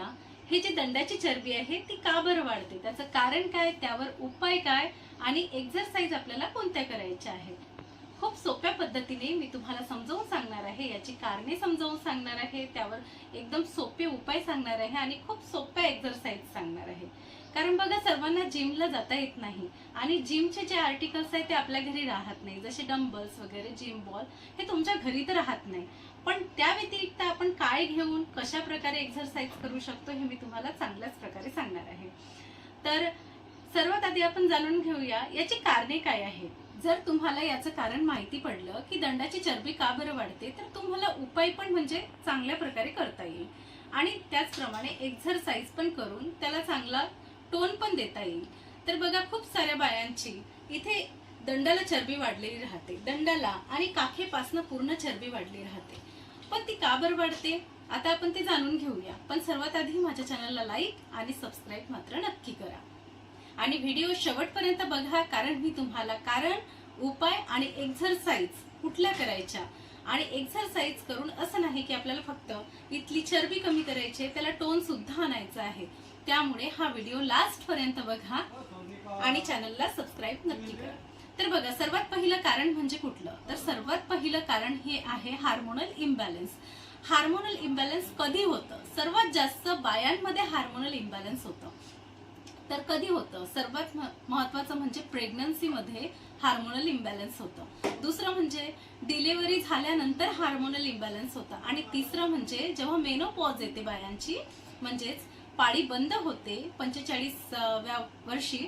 घेऊया हे जे दंडाची चरबी आहे ती का बरं वाढते, त्याचं कारण काय, त्यावर उपाय काय आणि एक्सरसाइज आपल्याला कोणत्या करायच्या आहेत. खूप सोप्या पद्धतीने मी तुम्हाला समजावून सांगणार आहे, याची कारणे समजावून सांगणार आहे, त्यावर एकदम सोपे उपाय सांगणार आहे आणि खूप सोप्या एक्सरसाइज सांगणार आहे. कारण बघा, सर्वांना जिमला जाता येत नाही आणि जिमचे जे आर्टिकल्स आहेत ते आपल्या घरी राहत नाही, जसे डंबल्स वगैरे, जिम बॉल हे तुमच्या घरी तर राहत नाही. पण त्या व्यतिरिक्त आपण काय घेऊन कशा प्रकारे एक्सरसाइज करू शकतो हे मी तुम्हाला चांगल्याच प्रकारे सांगणार आहे. तर सर्वात आधी आपण जाणून घेऊया याची कारणे काय आहेत. जर तुम्हाला याचं कारण माहिती पडलं की दंडाची चरबी का बरं वाढते, तर तुम्हाला उपाय पण म्हणजे चांगल्या प्रकारे करता येईल आणि त्याचप्रमाणे एक्सरसाइज पण करून त्याला चांगला टोन पण देता येईल. तर बघा, खूप साऱ्या बायांची इथे दंडाला चरबी वाढलेली राहते, दंडाला आणि काखेपासून पूर्ण चरबी वाढली राहते. पण ती का बरं वाढते आता आपण ते जाणून घेऊया. पण सर्वात आधी माझ्या चॅनलला लाईक आणि सबस्क्राईब मात्र नक्की करा आणि व्हिडिओ शेवटपर्यंत बघा, कारण मी तुम्हाला कारण, उपाय आणि एक्सरसाइज कुठल्या करायच्या आणि एक्सरसाइज करून असं नाही की आपल्याला फक्त इथली चरबी कमी करायची, त्याला टोन सुद्धा आणायचा आहे. त्यामुळे हा व्हिडिओ लास्ट पर्यंत बघा आणि चॅनलला सबस्क्राईब नक्की करा. तर बघा, सर्वात पहिलं कारण म्हणजे कुठलं, तर सर्वात पहिलं कारण हे आहे हार्मोनल इम्बॅलन्स. हार्मोनल इम्बॅलन्स कधी होतं, सर्वात जास्त बायांमध्ये हार्मोनल इम्बॅलन्स होतं. तर कधी होतं, सर्वात महत्वाचं म्हणजे प्रेग्नन्सी मध्ये हार्मोनल इम्बॅलन्स होतं. दुसरं म्हणजे डिलिव्हरी झाल्यानंतर हार्मोनल इम्बॅलन्स होतं आणि तिसरं म्हणजे जेव्हा मेनोपॉज येते बायांची, म्हणजेच पाळी बंद होते 45व्या वर्षी,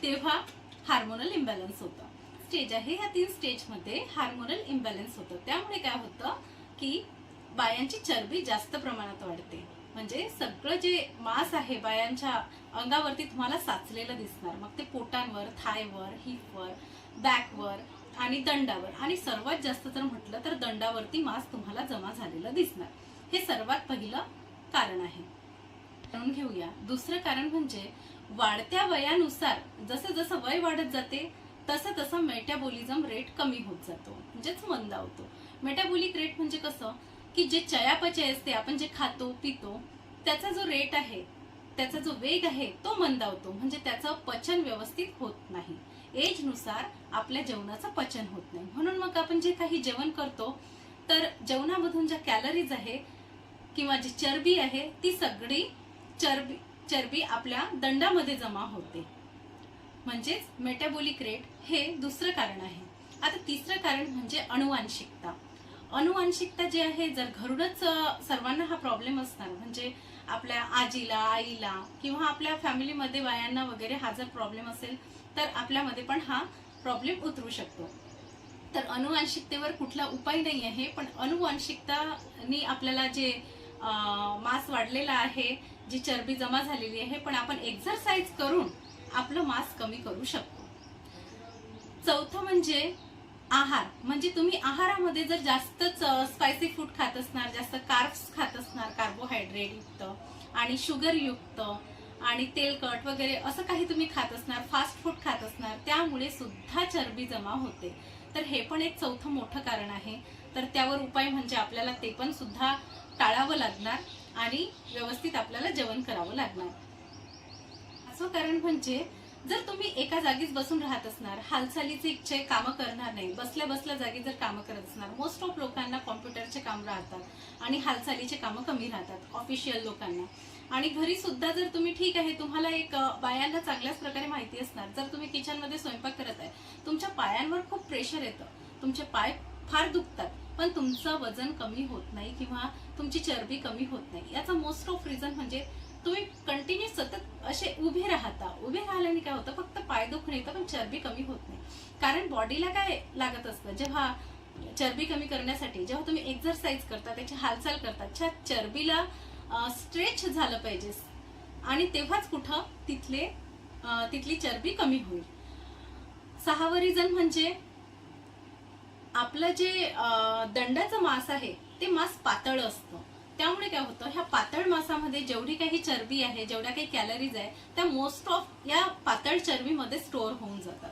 तेव्हा हार्मोनल इम्बॅलन्स होतं. स्टेज आहे, या 3 स्टेजमध्ये हार्मोनल इम्बॅलन्स होतं. त्यामुळे काय होतं की बायांची चरबी जास्त प्रमाणात वाढते. म्हणजे सगळं जे मांस आहे बायांच्या अंगावरती तुम्हाला साचलेलं दिसणार, मग ते पोटांवर, थायवर, हिपवर, बॅकवर आणि दंडावर, आणि सर्वात जास्त जर म्हटलं तर दंडावरती मांस तुम्हाला जमा झालेलं दिसणार. हे सर्वात पहिलं कारण आहे. जाणून घेऊया दुसरं कारण म्हणजे वाढत्या वयानुसार जसं जसं वय वाढत जाते तसं तसं मेटाबॉलिझम रेट कमी होत जातो, म्हणजेच मंदावतो. मेटाबॉलिक रेट म्हणजे कसं की जे चयापचय असते, आपण जे खातो पितो त्याचा जो रेट आहे, त्याचा जो वेग आहे तो मंदावतो, म्हणजे त्याचं पचन व्यवस्थित होत नाही. एज नुसार आपल्या जेवणाचं पचन होत नाही. म्हणून मग आपण जे काही जेवण करतो तर जेवणामधून ज्या कॅलरीज आहे किंवा जी चरबी आहे ती सगळी चरबी आपल्या दंडामध्ये जमा होते, म्हणजेच मेटाबॉलिक रेट हे दुसरं कारण आहे. आता तिसरं कारण म्हणजे अनुवांशिकता. अनुवांशिकता जे आहे, जर घरूनच सर्वांना हा प्रॉब्लेम असणार, म्हणजे आपल्या आजीला, आईला किंवा आपल्या फॅमिलीमध्ये बायांना वगैरे हा जर प्रॉब्लेम असेल तर आपल्यामध्ये पण हा प्रॉब्लेम उतरू शकतो. तर अनुवांशिकतेवर कुठला उपाय नाही आहे, पण अनुवांशिकतानी आपल्याला जे मांस वाढलेला आहे, जी चरबी जमा झालेली आहे, पण आपण एक्सरसाइज करून आपलं मांस कमी करू शकतो. चौथं म्हणजे आहार. म्हणजे तुम्ही आहारामध्ये जर जास्तच स्पायसी फूड खात असणार, जास्त कार्ब्स खात असणार, कार्बोहायड्रेट युक्त आणि शुगर युक्त आणि तेलकट वगैरे असं काही तुम्ही खात असणार, फास्ट फूड खात असणार, त्यामुळे सुद्धा चरबी जमा होते. तर हे पण एक चौथं मोठं कारण आहे. तर त्यावर उपाय म्हणजे आपल्याला ते पण सुद्धा टाळावं लागणार आणि व्यवस्थित आपल्याला जेवण करावं लागणार. असं कारण म्हणजे जर तुम्ही एका जागीच बसून राहत असणार, हालचालीचे इच्छे कामं करणार नाही, बसल्या बसल्या जागी जर कामं करत असणार, मोस्ट ऑफ लोकांना कॉम्प्युटरचे काम राहतात आणि हालचालीचे कामं कमी राहतात, ऑफिशियल लोकांना. आणि घरी सुद्धा जर तुम्ही, ठीक आहे, तुम्हाला एक बायांना चांगल्याच प्रकारे माहिती असणार, जर तुम्ही किचनमध्ये स्वयंपाक करत आहे, तुमच्या पायांवर खूप प्रेशर येतं, तुमचे पाय फार दुखतात, पण तुमचं वजन कमी होत नाही किंवा तुमची चरबी कमी होत नाही. याचा मोस्ट ऑफ रिझन म्हणजे तुम्ही कंटिन्यू सतत असे उभे राहता. उभे राहिल्याने काय होतं, फक्त पाय दुखून येतं पण चरबी कमी होत नाही. कारण बॉडीला काय लागत असतं, जेव्हा चरबी कमी करण्यासाठी जेव्हा तुम्ही एक्सरसाइज करता, त्याची हालचाल करता, त्या चरबीला स्ट्रेच झालं पाहिजे आणि तेव्हाच कुठं तिथली चरबी कमी होईल. सहावं रिझन म्हणजे आपलं जे दंडाचं मांस आहे ते मांस पातळ असतं. त्यामुळे काय होतं, ह्या पातळ मांसामध्ये जेवढी काही चरबी आहे, जेवढ्या काही कॅलरीज आहे, त्या मोस्ट ऑफ या पातळ चरबीमध्ये स्टोअर होऊन जातात.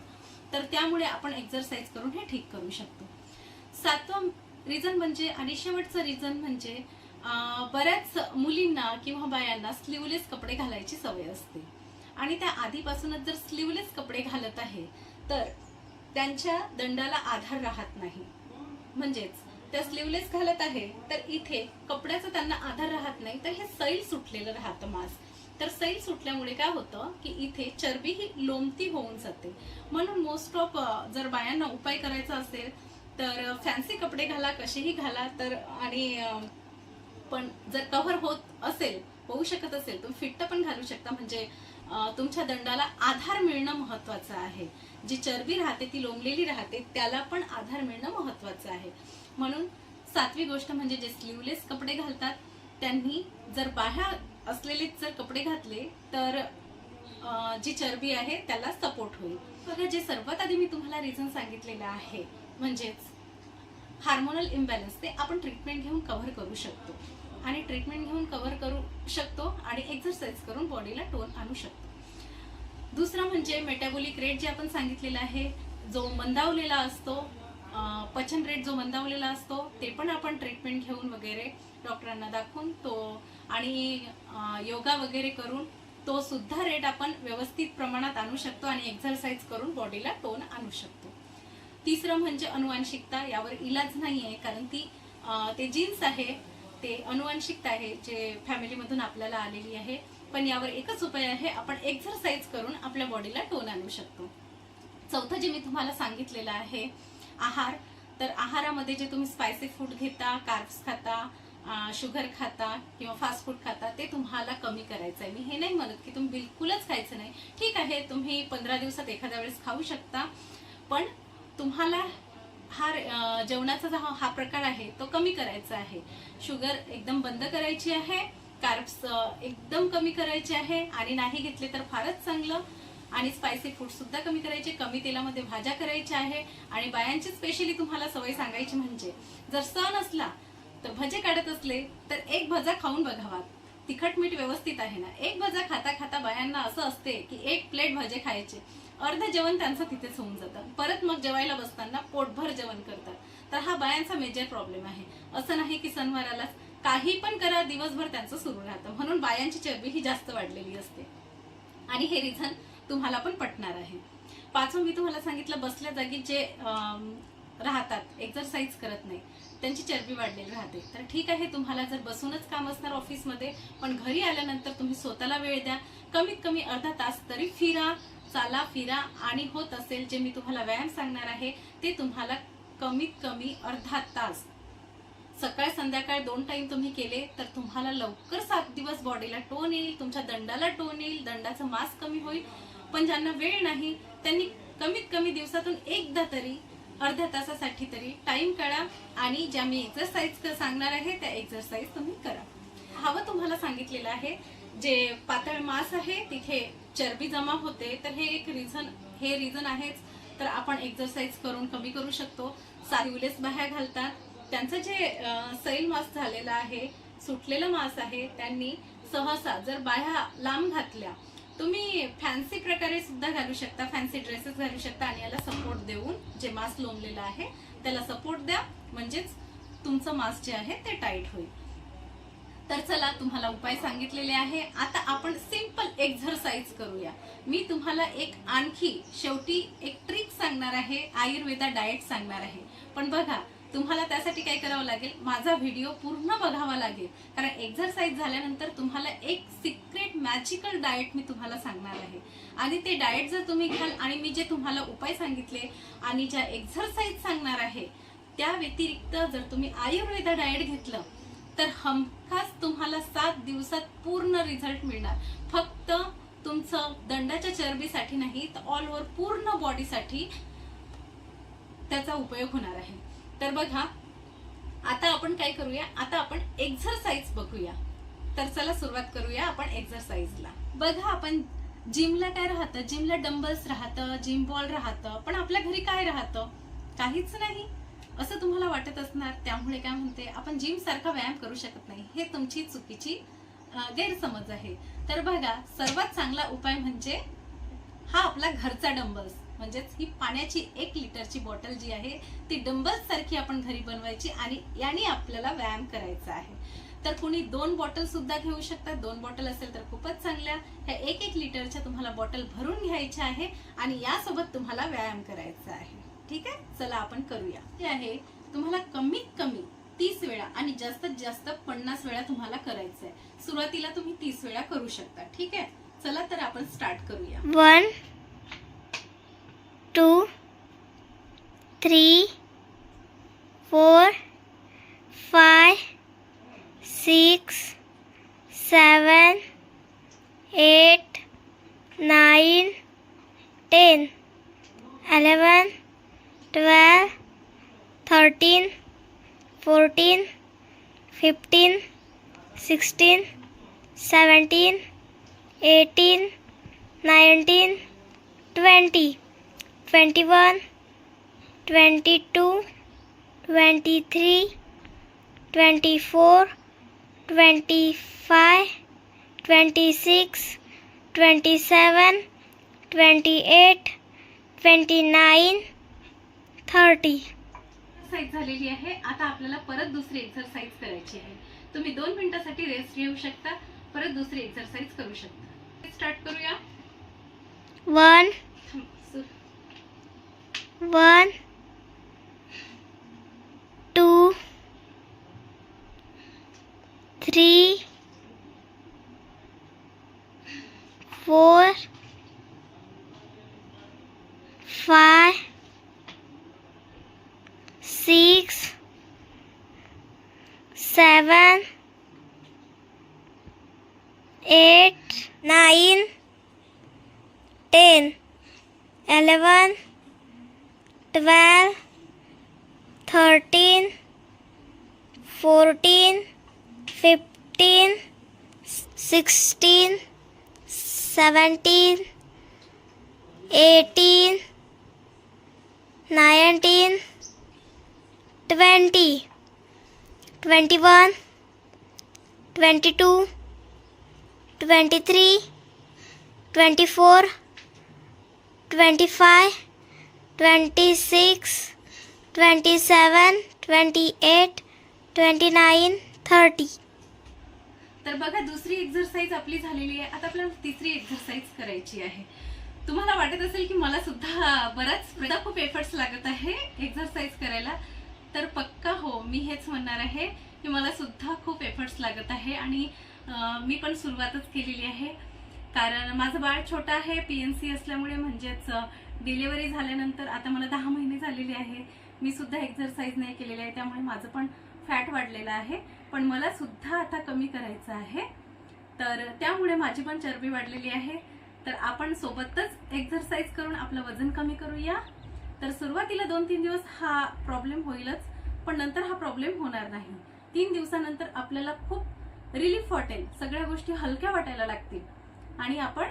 तर त्यामुळे आपण एक्सरसाइज करून हे ठीक करू शकतो. सातवं रिझन म्हणजे आणि शेवटचं रिझन म्हणजे बऱ्याच मुलींना किंवा बायांना स्लीवलेस कपडे घालायची सवय असते आणि त्या आधीपासूनच जर स्लीवलेस कपडे घालत आहे तर त्यांच्या दंडाला आधार राहत नाही. म्हणजेच त्या स्लीवलेस घालत आहे तर इथे कपड्याचा त्यांना आधार राहत नाही, तर हे सैल सुटलेलं राहतं मांस. तर सैल सुटल्यामुळे काय होतं की इथे चरबी ही लोंबती होऊन जाते. म्हणून मोस्ट ऑफ जर बायांना उपाय करायचा असेल तर फॅन्सी कपडे घाला, कसेही घाला, तर आणि पण जर कव्हर होऊ शकत असेल तुम्ही फिट्ट पण घालू शकता. म्हणजे तुमच्या दंडाला आधार मिळणं महत्वाचं आहे. जी चरबी राहते ती लोंबलेली राहते, त्याला पण आधार मिळणं महत्वाचं आहे. म्हणून 7वी गोष्ट म्हणजे जे स्लीवलेस कपडे घालतात त्यांनी जर बाह्या असलेले जर कपडे घातले तर जी चरबी आहे त्याला सपोर्ट होईल. बघा, जे सर्वात आधी मी तुम्हाला रिझन सांगितलेलं आहे म्हणजेच हार्मोनल इम्बॅलन्स, ते आपण ट्रीटमेंट घेऊन कव्हर करू शकतो आणि ट्रीटमेंट घेऊन कव्हर करू शकतो आणि एक्सरसाइज करून बॉडीला टोन आणू शकतो. दुसरा म्हणजे मेटाबॉलिक रेट जे आपण सांगितलेला आहे, जो मंदावलेला असतो, पचन रेट जो मंदावलेला असतो, ते पण आपण ट्रीटमेंट घेऊन वगैरे डॉक्टरांना दाखवून तो आणि योगा वगैरे करून तो सुद्धा रेट आपण व्यवस्थित प्रमाणात आणू शकतो आणि एक्सरसाइज करून बॉडीला टोन आणू शकतो. तिसरं म्हणजे अनुवांशिकता. यावर इलाज नाहीये, कारण ते जीन्स आहे, ते अनुवांशिकता आहे जे फॅमिलीमधून आपल्याला आलेली आहे. पण यावर एकच उपाय आहे, आपण एक्सरसाइज करून आपल्या बॉडीला टोन आणू शकतो. चौथं जे मी तुम्हाला सांगितलेलं आहे आहार, तर आहारामध्ये जे तुम्ही स्पायसी फूड घेता, कार्ब्स खाता, शुगर खाता किंवा फास्ट फूड खाता, ते तुम्हाला कमी करायचं आहे. मी हे नाही म्हणत की तुम्ही बिलकुलच खायचं नाही. ठीक आहे, तुम्ही 15 दिवसात एखाद्या वेळेस खाऊ शकता, पण तुम्हाला जेवणाचा हा प्रकार आहे तो कमी करायचा आहे. शुगर एकदम बंद करायची आहे, कार्ब्स एकदम कमी करायचे आहे आणि नाही घेतले तर फारच चांगलं. आणि स्पायसी फूड सुद्धा कमी करायचे, कमी तेलामध्ये भाज्या करायच्या आहे. आणि बायांची स्पेशली तुम्हाला सवय सांगायची म्हणजे जर सण असला तर भजे काढत असले तर एक भजा खाऊन बघावा, तिखट मीठ व्यवस्थित आहे ना. एक भजा खाता खाता बायांना असं असते की एक प्लेट भजे खायचे, अर्ध जेवण त्यांचं तिथेच होऊन जातं. परत मग जेवायला बसताना पोटभर जेवण करतात. तर हा बायांचा मेजर प्रॉब्लेम आहे. असं नाही की सणवारालाच काही पण करा, दिवसभर त्यांचं सुरू राहतं. म्हणून बायांची चरबी ही जास्त वाढलेली असते आणि हे रिझन तुम्हाला पण पटणार आहे. 5वं मी तुम्हाला सांगितलं, बसल्या जागी जे राहतात, एक्सरसाइज करत नाही, त्यांची चरबी वाढलेली राहते. तर ठीक आहे, तुम्हाला जर बसूनच काम असणार ऑफिसमध्ये, पण घरी आल्यानंतर तुम्ही स्वतःला वेळ द्या. कमीत कमी अर्धा तास तरी फिरा, चाला फिरा. आणि होत असेल जे मी तुम्हाला व्यायाम सांगणार आहे ते तुम्हाला कमीत कमी अर्धा तास सकाळ संध्याकाळ 2 टाइम तुम्ही केले तर तुम्हाला लवकर 7 दिवस बॉडीला टोन येईल, तुमच्या दंडाला टोन येईल, दंडाचं मास कमी होईल. पण ज्यांना वेळ नाही त्यांनी कमीत कमी दिवसातून एकदा तरी अर्ध्या तासासाठी तरी टाइम काढा आणि ज्या मी एक्सरसाइज सांगणार आहे त्या एक्सरसाइज तुम्ही करा. हवं तुम्हाला सांगितलेलं आहे, जे पातळ मांस आहे तिथे चरबी जमा होते, तर हे रिझन आहेच. तर आपण एक्सरसाइज करून कमी करू शकतो. स्लीवलेस बाह्या घालतात, त्यांचं जे सैल मांस झालेलं आहे, सुटलेलं मांस आहे, त्यांनी सहसा जर बाह्या लांब घातल्या, तुम्ही फॅन्सी प्रकारे सुद्धा घालू शकता, फॅन्सी ड्रेसेस घालू शकता आणि याला सपोर्ट देऊन जे मांस लोंबलेलं आहे त्याला सपोर्ट द्या, म्हणजेच तुमचं मांस जे आहे ते टाईट होईल. तर चला, तुम्हाला उपाय सांगितलेले आहे. आता आपण सिंपल एक्सरसाइज करूया. मी तुम्हाला आणखी शेवटी एक ट्रिक सांगणार आहे, आयुर्वेदा डाएट सांगणार आहे. पण बघा, तुम्हाला त्यासाठी काय करावं लागेल, माझा व्हिडिओ पूर्ण बघावा लागेल, कारण एक्सरसाइज झाल्यानंतर तुम्हाला एक सिक्रेट मॅजिकल डाएट मी तुम्हाला सांगणार आहे. आणि ते डाएट जर तुम्ही घ्याल आणि मी जे तुम्हाला उपाय सांगितले आणि ज्या एक्सरसाइज सांगणार आहे त्या व्यतिरिक्त जर तुम्ही आयुर्वेदा डाएट घेतलं तर हमखास तुम्हाला 7 दिवसात पूर्ण रिझल्ट मिळणार. फक्त तुमचं दंडाच्या चरबीसाठी नाही तर ऑल ओव्हर पूर्ण बॉडीसाठी त्याचा उपयोग होणार आहे. तर बघा, आता आपण काय करूया, आता आपण एक्सरसाइज बघूया. तर चला सुरुवात करूया आपण एक्सरसाइजला. बघा, आपण जिमला काय राहतं, जिमला डंबल्स राहतं, जिम बॉल राहतं, पण आपल्या घरी काय राहतं, काहीच नाही असं तुम्हाला वाटत असणार. त्यामुळे काय म्हणते, आपण जिम सारखा व्यायाम करू शकत नाही, हे तुमची चुकीची गैरसमज आहे. तर बघा, सर्वात चांगला उपाय म्हणजे हा आपला घरचा डंबल्स, म्हणजेच ही पाण्याची 1 लिटरची बॉटल जी आहे ती डंबल्स सारखी आपण घरी बनवायची आणि याने आपल्याला व्यायाम करायचा आहे. तर कुणी 2 बॉटल सुद्धा घेऊ शकतात. 2 बॉटल असेल तर खूपच चांगल्या. ह्या 1-1 लिटरच्या तुम्हाला बॉटल भरून घ्यायच्या आहे आणि यासोबत तुम्हाला व्यायाम करायचा आहे. ठीक आहे, चला आपण करूया. हे आहे तुम्हाला कमीत कमी 30 वेळा आणि जास्तीत जास्त 50 वेळा तुम्हाला करायचं आहे. सुरुवातीला तुम्ही 30 वेळा करू शकता. ठीक आहे, चला तर आपण स्टार्ट करूया. 1 2 3 4 5 6 7 8 9 10 11 12 13 14 15 16 17 18 19 20 21 22 23 24 25 26 27 28 29 30. एक्सरसाइज झालेली आहे. आता आपल्याला परत दुसरी एक्सरसाइज करायची आहे. तुम्ही 2 मिनिटासाठी रेस्ट घेऊ शकता, परत दुसरी एक्सरसाइज करू शकता. स्टार्ट करूया. 1 2 3 4 5 6 7 8 9 10 11 12 13 14 15 16 17 18 19 20 21 22 23 24 25 26 27 28 29 30. तर बघा, दुसरी एक्सरसाइज आपली झालेली आहे. आता आपल्याला तिसरी एक्सरसाइज करायची आहे. तुम्हाला वाटत असेल की मला सुद्धा खूप एफर्ट्स लागत आहे एक्सरसाइज करायला, तर पक्का हो, मी हेच म्हणणार आहे की मला सुद्धा खूप एफर्ट्स लागत आहे आणि मी पण सुरुवातच केलेली आहे. कारण माझं बाळ छोटं आहे, PNC असल्यामुळे, म्हणजेच डिलिव्हरी झाल्यानंतर आता मला 10 महिने झालेले आहे. मी सुद्धा एक्सरसाइज नाही केलेली आहे, त्यामुळे माझं पण फॅट वाढलेलं आहे. पण मला सुद्धा आता कमी करायचं आहे, तर त्यामुळे माझी पण चरबी वाढलेली आहे. तर आपण सोबतच एक्सरसाइज करून आपलं वजन कमी करूया. तर सुरुवातीला 2-3 दिवस हा प्रॉब्लेम होईलच, पण नंतर हा प्रॉब्लेम होणार नाही. 3 दिवसानंतर आपल्याला खूप रिलीफ वाटेल, सगळ्या गोष्टी हलक्या वाटायला लागतील आणि आपण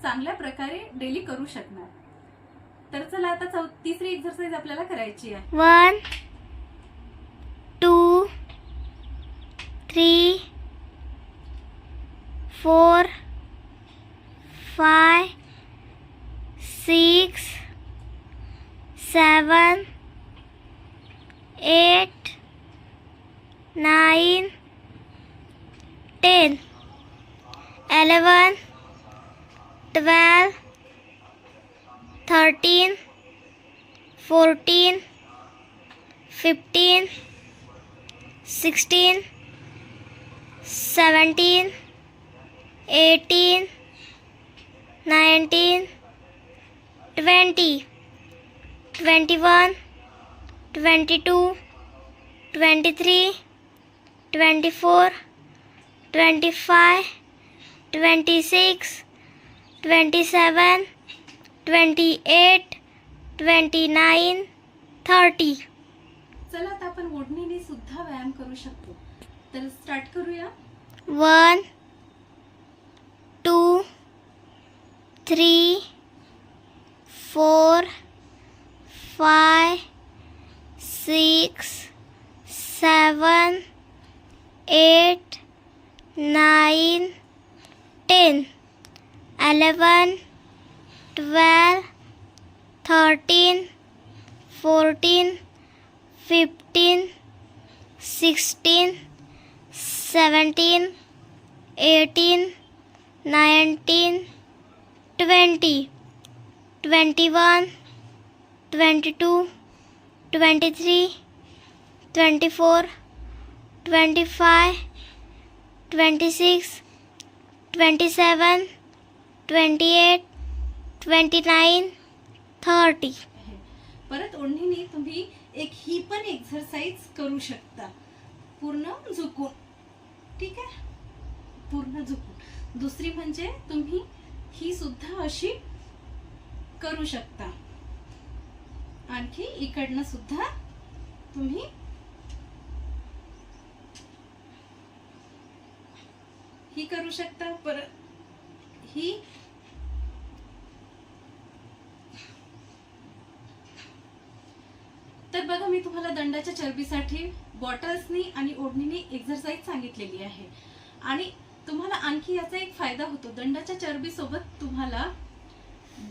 चांगल्या प्रकारे डेली करू शकणार. तर चला आता तिसरी एक्सरसाइज आपल्याला करायची आहे. 1 2 3 4 5 6 7 8 9 10 11 12 13 14 15 16 17 18 19 20 21 22 23 24 25 26 27 28 29 30. चला आता आपण ओढणीने सुद्धा व्यायाम करू शकतो. तर स्टार्ट करूया. 1 2 3 4 5 6 7 8 9 10 11 12 13 14 15 16 17, 18, 19, 20, 21, 22, 23, 24, 25, 26, 27, 28, 29, 30. परत ओढणीने तुम्ही एक ही पण एक्सरसाइज करू शकता, पूर्ण झुकून. ठीक आहे, पूर्ण झुकून. दुसरी म्हणजे तुम्ही ही सुद्धा अशी करू शकता. आणखी इकडनं सुद्धा तुम्ही ही करू शकता. परत ही तर बघा, मी तुम्हाला दंडाच्या चरबीसाठी बॉटल्सनी आणि ओढणीने एक्सरसाइज सांगितलेली आहे. आणि तुम्हाला आणखी याचा एक फायदा होतो. दंडाच्या चरबी सोबत तुम्हाला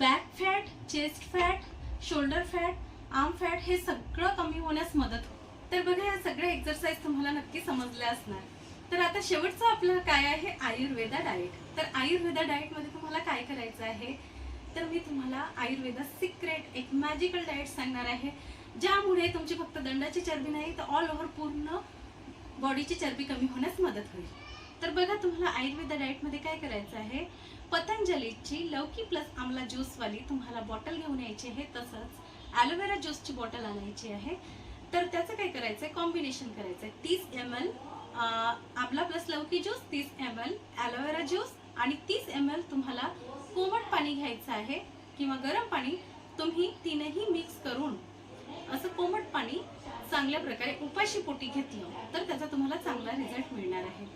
back fat, chest fat, shoulder fat, arm fat हे सगळं कमी होण्यास मदत होते. तर बघा, या सगळ्या एक्सरसाइज तुम्हाला नक्की समजल्या असणार. तर आता शेवटचं आपलं काय आहे, आयुर्वेदा डाएट. तर आयुर्वेदा डाएट मध्ये तुम्हाला काय करायचं आहे, तर मी तुम्हाला आयुर्वेदा सिक्रेट एक मॅजिकल डाएट सांगणार आहे, ज्यामुळे तुमची फक्त दंडाची चरबी नाही तर ऑल ओव्हर पूर्ण बॉडीची चरबी कमी होण्यास मदत होईल. तर बघा, तुम्हाला आयुर्वेदा डाएट मध्ये काय करायचं आहे, पतंजलीची लौकी प्लस आमला ज्यूस वाली तुम्हाला बॉटल घेऊन यायची आहे. तसंच ॲलोवेरा ज्यूसची बॉटल आणायची आहे. तर त्याचं काय करायचंय, कॉम्बिनेशन करायचंय. 30 ml आमला प्लस लौकी ज्यूस, 30 ml ॲलोवेरा ज्यूस आणि 30 ml तुम्हाला कोमट पाणी घ्यायचं आहे किंवा गरम पाणी. तुम्ही तीनही मिक्स करून असं कोमट पाणी चांगल्या प्रकारे उपाशी पोटी घेतलं तर त्याचा तुम्हाला चांगला रिझल्ट मिळणार आहे.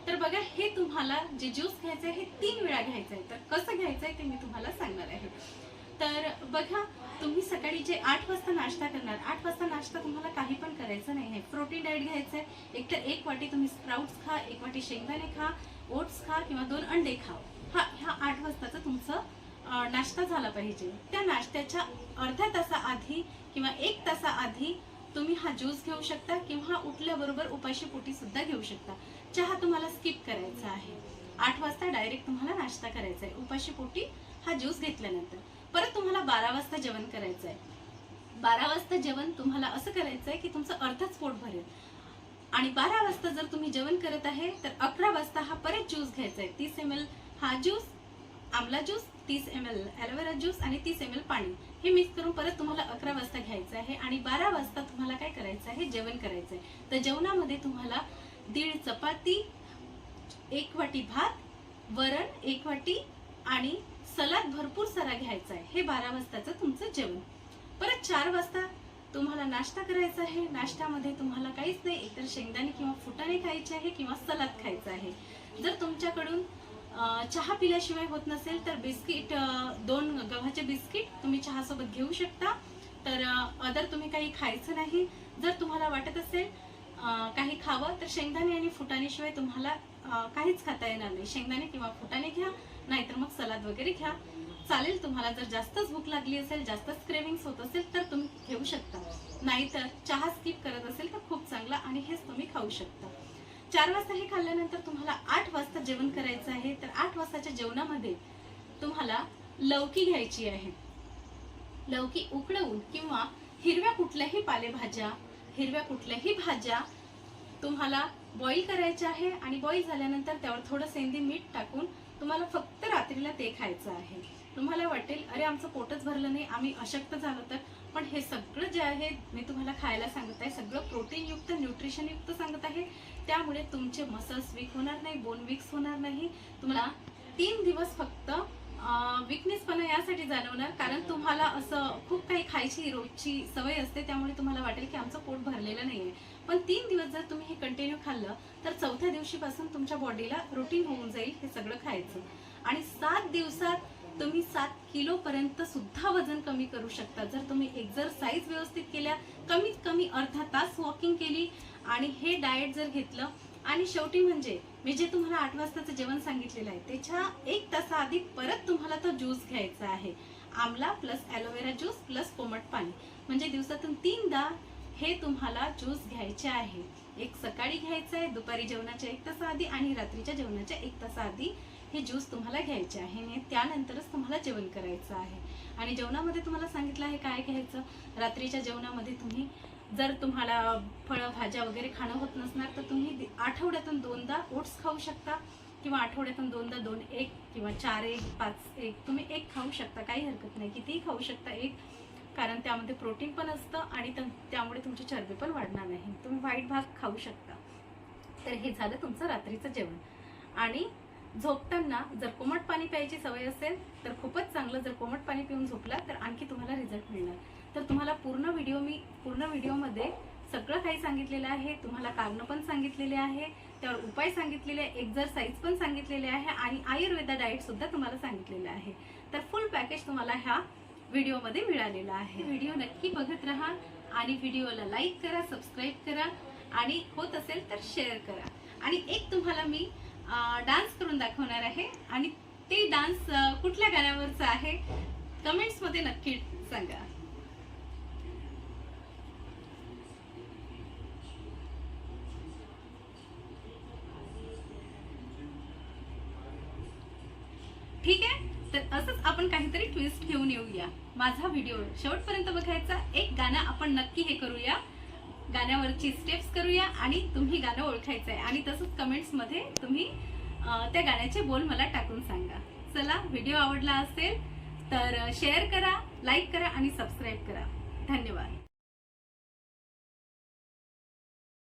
तर बघा, हे तुम्हाला जे ज्यूस घ्यायचं आहे हे 3 वेळा घ्यायचं आहे. तर कसं घ्यायचं आहे ते मी तुम्हाला सांगणार आहे. तर बघा, तुम्ही सकाळी जे 8 वाजता नाश्ता करणार, 8 वाजता नाश्ता तुम्हाला काही पण करायचं नाही आहे. प्रोटीन डाएट घ्यायचं आहे. एकतर 1 वाटी तुम्ही स्प्राउट्स खा, 1 वाटी शेंगदाणे खा, ओट्स खा किंवा 2 अंडे खा. ह्या 8 वाजताचं तुमचं नाश्ता झाला पाहिजे. त्या नाश्त्याच्या अर्ध्या तासाआधी किंवा 1 तासाआधी तुम्ही हा ज्यूस घेऊ शकता किंवा उठल्याबरोबर उपाशी पोटी सुद्धा घेऊ शकता. चहा तुम्हाला स्किप करायचा आहे. 8 वाजता डायरेक्ट तुम्हाला नाश्ता करायचा आहे उपाशी पोटी हा ज्यूस घेतल्यानंतर. परत तुम्हाला 12 वाजता जेवण करायचं आहे. 12 वाजता जेवण तुम्हाला असं करायचं आहे की तुमचं अर्धच पोट भरेल. आणि 12 वाजता जर तुम्ही जेवण करत आहे तर 11 वाजता हा परत ज्यूस घ्यायचा आहे. 30 ml हा ज्यूस, आमला ज्यूस, 30 ml ॲलोवेरा ज्यूस आणि 30 ml पाणी हे मिक्स करून परत तुम्हाला 11 वाजता घ्यायचं आहे. आणि 12 वाजता तुम्हाला काय करायचं आहे, जेवण करायचं आहे. तर जेवणामध्ये तुम्हाला 1.5 चपाती, 1 वाटी भात, वरण 1 वाटी आणि सलाद भरपूर सारा घ्यायचा आहे. हे 12 वाजताचं तुमचं जेवण. परत 4 वाजता तुम्हाला नाश्ता करायचा आहे. नाश्त्यामध्ये तुम्हाला काहीच नाही, एकतर शेंगदाणे किंवा फुटाणे खायचे आहे किंवा सलाद खायचं आहे. जर तुमच्याकडून चहा पिल्याशिवाय होत नसेल तर बिस्किट, 2 गव्हाचे बिस्किट तुम्ही चहासोबत घेऊ शकता. तर अदर तुम्ही काही खायचं नाही. जर तुम्हाला वाटत असेल काही खावं तर शेंगदाणे आणि फुटाण्याशिवाय तुम्हाला काहीच खाता येणार नाही. शेंगदाणे किंवा फुटाणे घ्या, नाहीतर मग सलाद वगैरे घ्या, चालेल. तुम्हाला जर जास्तच भूक लागली असेल, जास्तच क्रेविंग्स होत असेल तर तुम्ही घेऊ शकता. नाहीतर चहा स्किप करत असेल तर खूप चांगला आणि हेच तुम्ही खाऊ शकता. 4 वाजता हे खाल्ल्यानंतर तुम्हाला 8 वाजता जेवण करायचं आहे. तर 8 वाजताच्या जेवणामध्ये तुम्हाला लौकी घ्यायची आहे. लौकी उकळवून किंवा हिरव्या कुठल्याही पालेभाज्या, हिरव्या कुठल्याही भाज्या तुम्हाला बॉईल करायच्या आहे. आणि बॉईल झाल्यानंतर त्यावर थोडं सेंधी मीठ टाकून तुम्हाला फक्त रात्रीला ते खायचं आहे. तुम्हाला वाटेल अरे आमचं पोटच भरलं नाही, आम्ही अशक्त झालो तर, पण हे सगळं जे आहे मी तुम्हाला खायला सांगत आहे सगळं प्रोटीनयुक्त, न्यूट्रिशनयुक्त सांगत आहे. त्यामुळे तुमचे मसल्स वीक होणार नाही, बोन वीक्स होणार नाही. तुम्हाला 3 दिवस फक्त विकनेसपणा यासाठी जाणवणार कारण तुम्हाला असं खूप काही खायची रोजची सवय असते. त्यामुळे तुम्हाला वाटेल की आमचं पोट भरलेलं नाहीये. पण 3 दिवस जर तुम्ही हे कंटिन्यू खाल्लं तर 4थ्या दिवशीपासून तुमच्या बॉडीला रुटीन होऊन जाईल हे सगळं खायचं. आणि 7 दिवसात तुम्ही 7 किलो पर्यंत सुद्धा वजन कमी करू शकता जर तुम्ही एक्सरसाइज व्यवस्थित केल्या, कमीत कमी अर्धा तास वॉकिंग केली आणि हे डाएट जर घेतलं. आणि शेवटी म्हणजे मी जे तुम्हाला 8 वाजताचं जेवण सांगितलेलं आहे त्याच्या 1 तासाआधी परत तुम्हाला तो ज्यूस घ्यायचा आहे. आमला प्लस ॲलोवेरा ज्यूस प्लस कोमट पाणी, म्हणजे दिवसातून 3दा हे तुम्हाला ज्यूस घ्यायचे आहे. एक सकाळी घ्यायचं आहे, दुपारी जेवणाच्या 1 तास आधी आणि रात्रीच्या जेवणाच्या 1 तास आधी हे ज्यूस तुम्हाला घ्यायचे आहे आणि त्यानंतरच तुम्हाला जेवण करायचं आहे. आणि जेवणामध्ये तुम्हाला सांगितलं आहे काय घ्यायचं. रात्रीच्या जेवणामध्ये तुम्ही जर तुम्हाला फळं भाज्या वगैरे खाणं होत नसणार तर तुम्ही आठवड्यातून 2दा ओट्स खाऊ शकता किंवा आठवड्यातून 2दा 2 एग किंवा 4 एग 5 एग तुम्ही एक खाऊ शकता, काही हरकत नाही, कितीही खाऊ शकता एक, कारण त्यामध्ये प्रोटीन पण असतं आणि त्यामुळे तुमची चरबी पण वाढणार नाही. तुम्ही व्हाईट भात खाऊ शकता. तर हे झालं तुमचं रात्रीचं जेवण. आणि झोपताना जर कोमट पाणी प्यायची सवय असेल तर खूपच चांगलं. जर कोमट पाणी पिऊन झोपला तर आणखी तुम्हाला रिझल्ट मिळणार. तर तुम्हाला पूर्ण व्हिडिओमध्ये सगळं काही सांगितलेलं आहे. तुम्हाला कारणं पण सांगितलेले आहे, त्यावर उपाय सांगितलेले आहे, एक्झरसाइज पण सांगितलेले आहे आणि आयुर्वेदा डाएट सुद्धा तुम्हाला सांगितलेलं आहे. तर फुल पॅकेज तुम्हाला ह्या व्हिडिओमध्ये मिळालेला आहे. व्हिडिओ नक्की बघत राहा आणि व्हिडिओला लाईक करा, सबस्क्राईब करा आणि होत असेल तर शेअर करा. आणि एक तुम्हाला मी डान्स करून दाखवणार आहे आणि ते डान्स कुठल्या गाण्यावरचा आहे कमेंट्स मध्ये नक्की सांगा. ठीक आहे, तर असंच आपण काहीतरी ट्विस्ट घेऊन येऊया. माझा व्हिडिओ शेवटपर्यंत बघायचा. एक गाणं आपण नक्की हे करूया, गाण्यावरची स्टेप्स करूया आणि तुम्ही गाणं ओळखायचं आहे आणि तसंच कमेंट्स मध्ये तुम्ही त्या गाण्याचे बोल मला टाकून सांगा. चला, व्हिडिओ आवडला असेल तर शेअर करा, लाईक करा आणि सबस्क्राईब करा. धन्यवाद.